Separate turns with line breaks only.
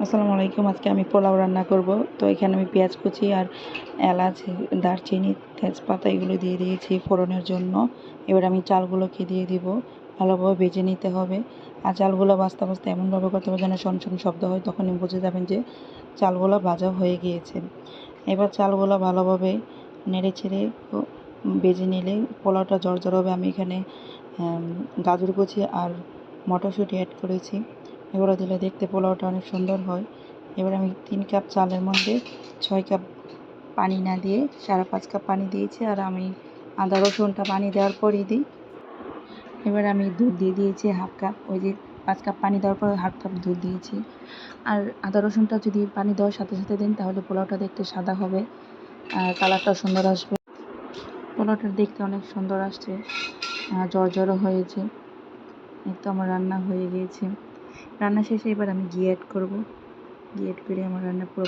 আসসালামু আলাইকুম। আজকে আমি পোলাও রান্না করব। তো এখানে আমি পেঁয়াজ কুচি আর এলাচ, দারচিনি, তেজপাতা এগুলো দিয়ে দিয়েছি ফোড়নের জন্য। এবার আমি চালগুলোকে দিয়ে দিব, ভালোভাবে ভেজে নিতে হবে। আর চালগুলো ভাজতে ভাজতে এমনভাবে করতে হবে যেন শন শব্দ হয়, তখনই বুঝে যাবেন যে চালগুলো ভাজা হয়ে গিয়েছে। এবার চালগুলো ভালোভাবে নেড়ে ছেড়ে ভেজে নিলে পোলাওটা ঝরঝর হবে। আমি এখানে গাজর কুচি আর মটরশুঁটি অ্যাড করেছি। এগুলো দিলে দেখতে পোলাওটা অনেক সুন্দর হয়। এবার আমি 3 কাপ চালের মধ্যে 6 কাপ পানি না দিয়ে 5.5 কাপ পানি দিয়েছি। আর আমি আদা রসুনটা পানি দেওয়ার পরই দিই। এবার আমি দুধ দিয়ে দিয়েছি হাফ কাপ। ওই যে 5 কাপ পানি দেওয়ার পর হাফ কাপ দুধ দিয়েছি। আর আদা রসুনটা যদি পানি দেওয়ার সাথে সাথে দেন তাহলে পোলাওটা দেখতে সাদা হবে আর কালারটাও সুন্দর আসবে। পোলাওটা দেখতে অনেক সুন্দর আসছে, ঝরঝরও হয়েছে। এই তো আমার রান্না হয়ে গিয়েছে। রান্না শেষে এবার আমি ঘি অ্যাড করব। ঘি অ্যাড করে আমার রান্না পুরো